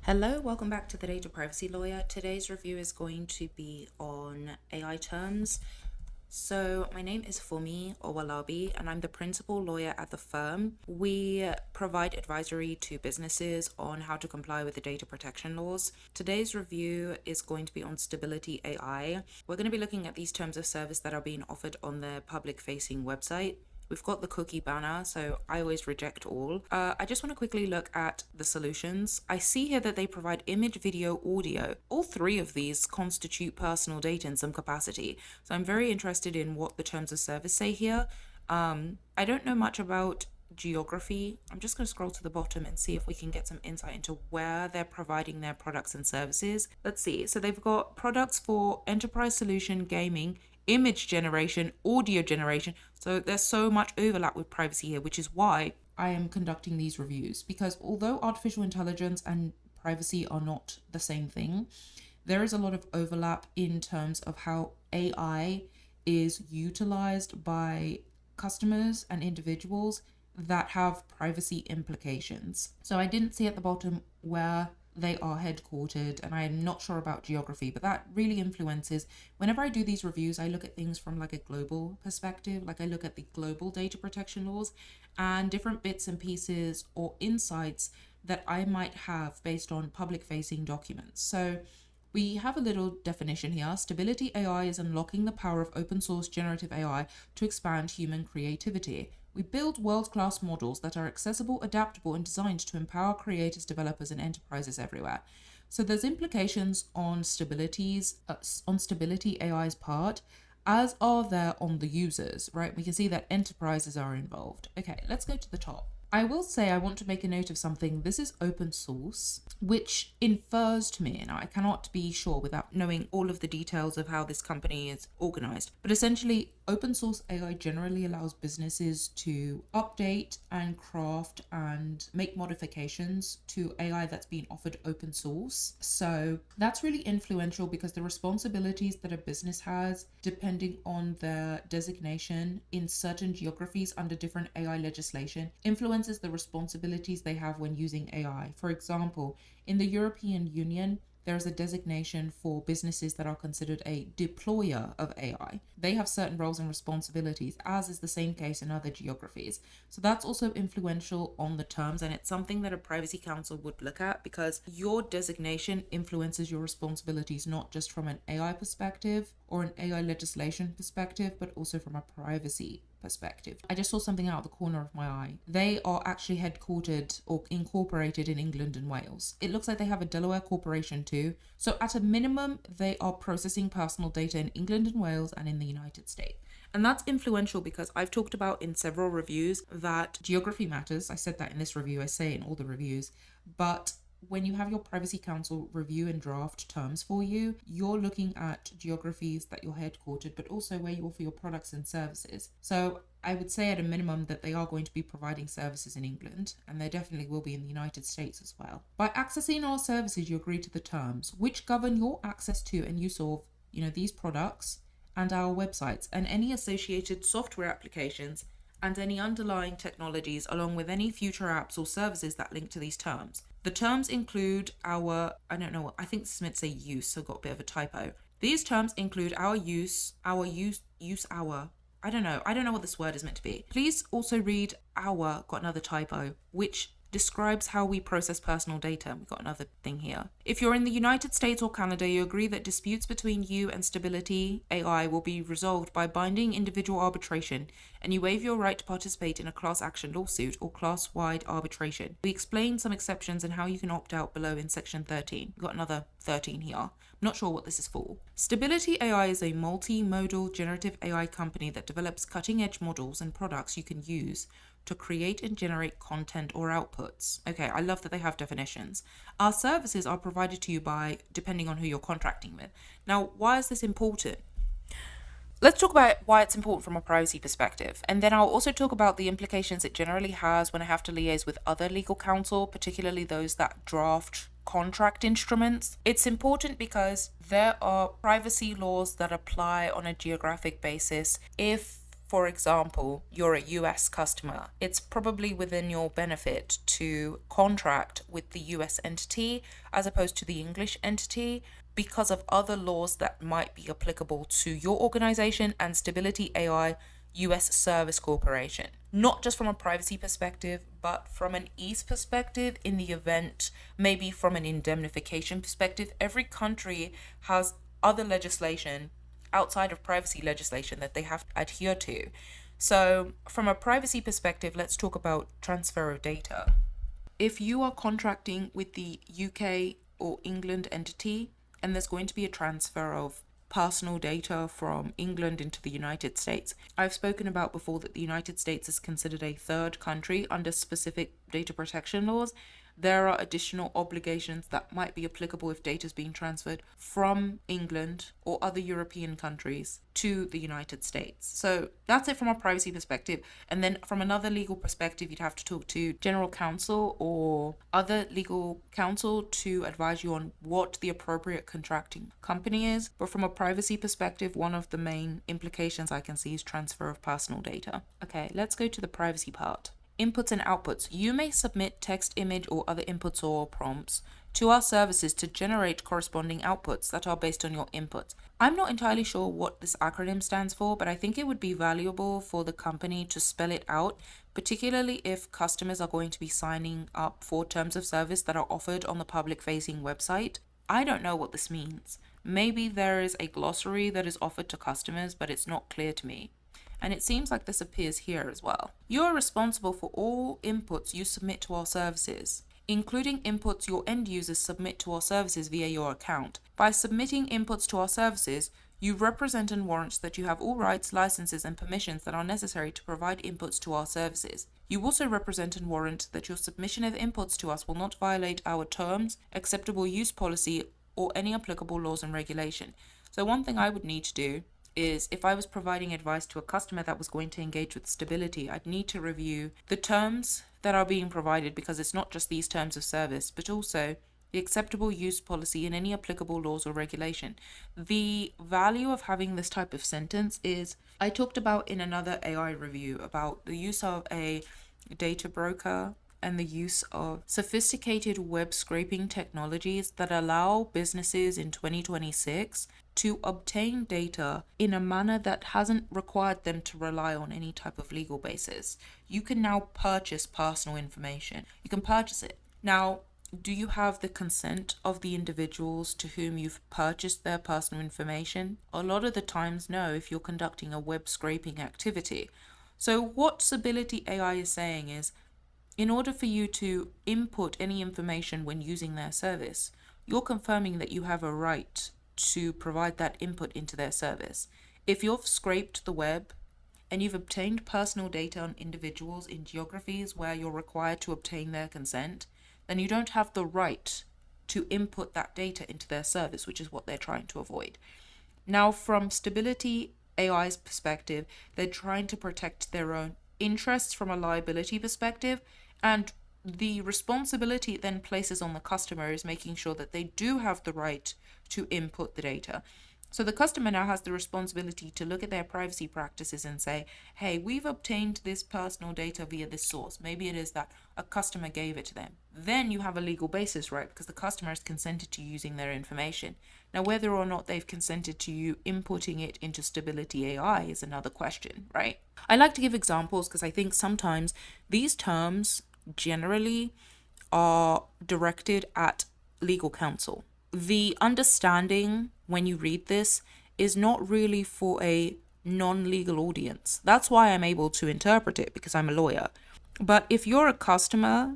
Hello, welcome back to the Data Privacy Lawyer. Today's review is going to be on AI terms. So my name is Funmi Owolabi and I'm the principal lawyer at the firm. We provide advisory to businesses on how to comply with the data protection laws. Today's review is going to be on stability AI. We're going to be looking at these terms of service that are being offered on their public-facing website. We've got the cookie banner, so I always reject all. I just want to quickly look at the solutions. I see here that they provide image, video, audio. All three of these constitute personal data in some capacity. So I'm very interested in what the terms of service say here. I don't know much about geography. I'm just going to scroll to the bottom and see if we can get some insight into where they're providing their products and services. Let's see. So they've got products for enterprise solution, gaming, image generation, audio generation. So there's so much overlap with privacy here, which is why I am conducting these reviews, because although artificial intelligence and privacy are not the same thing, there is a lot of overlap in terms of how AI is utilized by customers and individuals that have privacy implications. So I didn't see at the bottom where they are headquartered, and I'm not sure about geography, but that really influences. Whenever I do these reviews, I look at things from like a global perspective, like I look at the global data protection laws and different bits and pieces or insights that I might have based on public facing documents. So we have a little definition here. Stability AI is unlocking the power of open source generative AI to expand human creativity. We build world-class models that are accessible, adaptable, and designed to empower creators, developers, and enterprises everywhere. So there's implications on stability AI's part, as are there on the users, right? We can see that enterprises are involved. Okay, let's go to the top. I will say I want to make a note of something. This is open source, which infers to me, and I cannot be sure without knowing all of the details of how this company is organized, but essentially open source AI generally allows businesses to update and craft and make modifications to AI that's being offered open source. So that's really influential because the responsibilities that a business has, depending on their designation in certain geographies under different AI legislation, influences the responsibilities they have when using AI. For example, in the European Union, there is a designation for businesses that are considered a deployer of AI. They have certain roles and responsibilities, as is the same case in other geographies. So that's also influential on the terms, and it's something that a privacy counsel would look at because your designation influences your responsibilities, not just from an AI perspective or an AI legislation perspective, but also from a privacy perspective. I just saw something out of the corner of my eye. They are actually headquartered or incorporated in England and Wales. It looks like they have a Delaware corporation too. So at a minimum, they are processing personal data in England and Wales and in the United States. And that's influential because I've talked about in several reviews that geography matters. I said that in this review, I say it in all the reviews, but when you have your privacy counsel review and draft terms for you, you're looking at geographies that you're headquartered, but also where you offer your products and services. So I would say at a minimum that they are going to be providing services in England, and they definitely will be in the United States as well. By accessing our services, you agree to the terms, which govern your access to and use of, these products and our websites and any associated software applications and any underlying technologies, along with any future apps or services that link to these terms. The terms include I think this is meant to say use, so got a bit of a typo. These terms include I don't know what this word is meant to be. Please also read got another typo, which describes how we process personal data. We've got another thing here. If you're in the United States or Canada, you agree that disputes between you and Stability AI will be resolved by binding individual arbitration, and you waive your right to participate in a class action lawsuit or class-wide arbitration. We explain some exceptions and how you can opt out below in section 13. We've got another 13 here. I'm not sure what this is for. Stability AI is a multimodal generative AI company that develops cutting-edge models and products you can use to create and generate content or outputs. Okay, I love that they have definitions. Our services are provided to you by, depending on who you're contracting with. Now, why is this important? Let's talk about why it's important from a privacy perspective, and then I'll also talk about the implications it generally has when I have to liaise with other legal counsel, particularly those that draft contract instruments. It's important because there are privacy laws that apply on a geographic basis if for example, you're a US customer, it's probably within your benefit to contract with the US entity as opposed to the English entity because of other laws that might be applicable to your organization and Stability AI US Service Corporation. Not just from a privacy perspective, but from an ease perspective in the event, maybe from an indemnification perspective. Every country has other legislation outside of privacy legislation that they have to adhere to. So from a privacy perspective, let's talk about transfer of data. If you are contracting with the UK or England entity, and there's going to be a transfer of personal data from England into the United States. I've spoken about before that the United States is considered a third country under specific data protection laws. There are additional obligations that might be applicable if data is being transferred from England or other European countries to the United States. So that's it from a privacy perspective. And then from another legal perspective, you'd have to talk to general counsel or other legal counsel to advise you on what the appropriate contracting company is. But from a privacy perspective, one of the main implications I can see is transfer of personal data. Okay, let's go to the privacy part. Inputs and outputs. You may submit text, image, or other inputs or prompts to our services to generate corresponding outputs that are based on your inputs. I'm not entirely sure what this acronym stands for, but I think it would be valuable for the company to spell it out, particularly if customers are going to be signing up for terms of service that are offered on the public-facing website. I don't know what this means. Maybe there is a glossary that is offered to customers, but it's not clear to me. And it seems like this appears here as well. You are responsible for all inputs you submit to our services, including inputs your end users submit to our services via your account. By submitting inputs to our services, you represent and warrant that you have all rights, licenses, and permissions that are necessary to provide inputs to our services. You also represent and warrant that your submission of inputs to us will not violate our terms, acceptable use policy, or any applicable laws and regulation. So one thing I would need to do is if I was providing advice to a customer that was going to engage with Stability, I'd need to review the terms that are being provided, because it's not just these terms of service, but also the acceptable use policy and any applicable laws or regulation. The value of having this type of sentence is, I talked about in another AI review about the use of a data broker and the use of sophisticated web scraping technologies that allow businesses in 2026 to obtain data in a manner that hasn't required them to rely on any type of legal basis. You can now purchase personal information. You can purchase it. Now, do you have the consent of the individuals to whom you've purchased their personal information? A lot of the times, no, if you're conducting a web scraping activity. So what Stability AI is saying is, in order for you to input any information when using their service, you're confirming that you have a right to provide that input into their service. If you've scraped the web and you've obtained personal data on individuals in geographies where you're required to obtain their consent, then you don't have the right to input that data into their service, which is what they're trying to avoid. Now, from Stability AI's perspective, they're trying to protect their own interests from a liability perspective, and the responsibility it then places on the customer is making sure that they do have the right to input the data. So the customer now has the responsibility to look at their privacy practices and say, hey, we've obtained this personal data via this source. Maybe it is that a customer gave it to them. Then you have a legal basis, right? Because the customer has consented to using their information. Now, whether or not they've consented to you inputting it into Stability AI is another question, right? I like to give examples because I think sometimes these terms generally are directed at legal counsel. The understanding when you read this is not really for a non-legal audience. That's why I'm able to interpret it, because I'm a lawyer. But if you're a customer,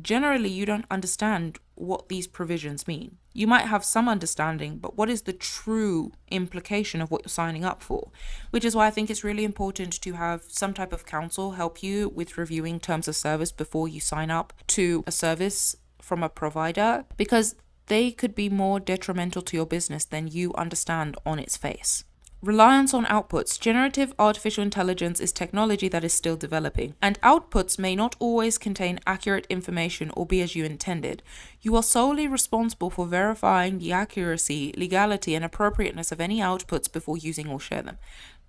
generally you don't understand what these provisions mean. You might have some understanding, but what is the true implication of what you're signing up for? Which is why I think it's really important to have some type of counsel help you with reviewing terms of service before you sign up to a service from a provider, because they could be more detrimental to your business than you understand on its face. Reliance on outputs. Generative artificial intelligence is technology that is still developing, and outputs may not always contain accurate information or be as you intended. You are solely responsible for verifying the accuracy, legality, and appropriateness of any outputs before using or share them.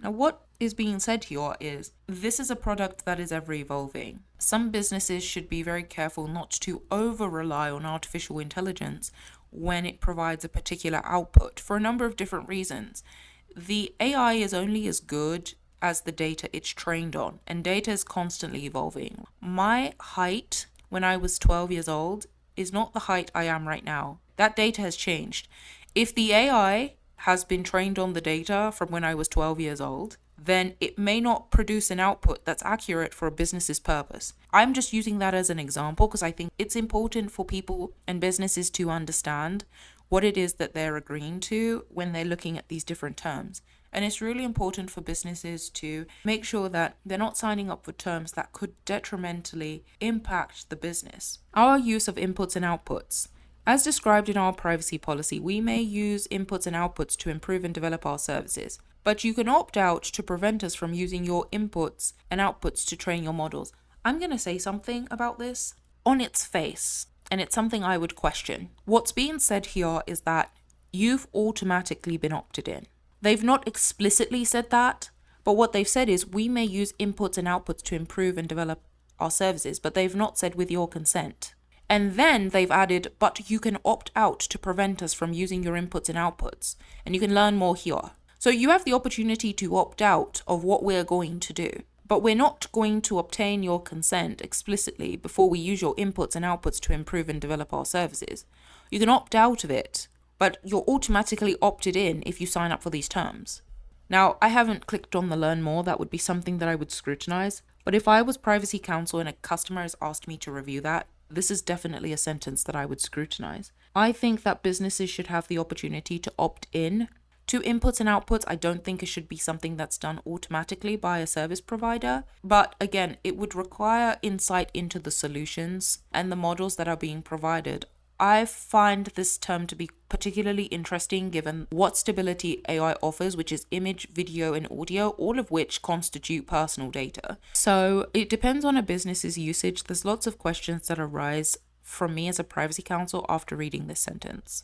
Now, what is being said here is this is a product that is ever evolving. Some businesses should be very careful not to over rely on artificial intelligence when it provides a particular output for a number of different reasons. The AI is only as good as the data it's trained on, and data is constantly evolving. My height when I was 12 years old is not the height I am right now. That data has changed. If the AI has been trained on the data from when I was 12 years old, then it may not produce an output that's accurate for a business's purpose. I'm just using that as an example because I think it's important for people and businesses to understand what it is that they're agreeing to when they're looking at these different terms. And it's really important for businesses to make sure that they're not signing up for terms that could detrimentally impact the business. Our use of inputs and outputs. As described in our privacy policy, we may use inputs and outputs to improve and develop our services, but you can opt out to prevent us from using your inputs and outputs to train your models. I'm going to say something about this on its face, and it's something I would question. What's being said here is that you've automatically been opted in. They've not explicitly said that, but what they've said is we may use inputs and outputs to improve and develop our services, but they've not said with your consent. And then they've added, but you can opt out to prevent us from using your inputs and outputs. And you can learn more here. So you have the opportunity to opt out of what we're going to do. But we're not going to obtain your consent explicitly before we use your inputs and outputs to improve and develop our services. You can opt out of it, but you're automatically opted in if you sign up for these terms. Now, I haven't clicked on the learn more. That would be something that I would scrutinize. But if I was privacy counsel and a customer has asked me to review that, this is definitely a sentence that I would scrutinize. I think that businesses should have the opportunity to opt in to inputs and outputs. I don't think it should be something that's done automatically by a service provider. But again, it would require insight into the solutions and the models that are being provided. I find this term to be particularly interesting given what stability AI offers, which is image, video, and audio, all of which constitute personal data. So it depends on a business's usage. There's lots of questions that arise from me as a privacy counsel after reading this sentence.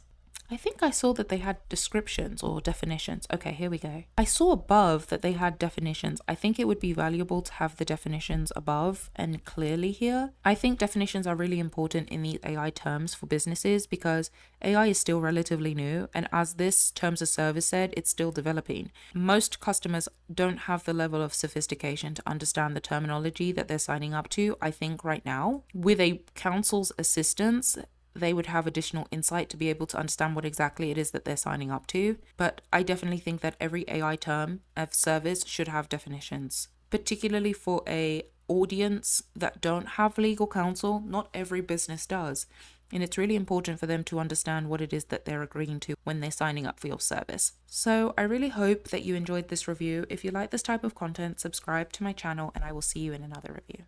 I think I saw that they had descriptions or definitions. Okay, here we go. I saw above that they had definitions. I think it would be valuable to have the definitions above and clearly here. I think definitions are really important in these AI terms for businesses because AI is still relatively new, and as this terms of service said, it's still developing. Most customers don't have the level of sophistication to understand the terminology that they're signing up to, I think, right now. With a counsel's assistance, they would have additional insight to be able to understand what exactly it is that they're signing up to. But I definitely think that every AI term of service should have definitions, particularly for a audience that don't have legal counsel. Not every business does. And it's really important for them to understand what it is that they're agreeing to when they're signing up for your service. So I really hope that you enjoyed this review. If you like this type of content, subscribe to my channel and I will see you in another review.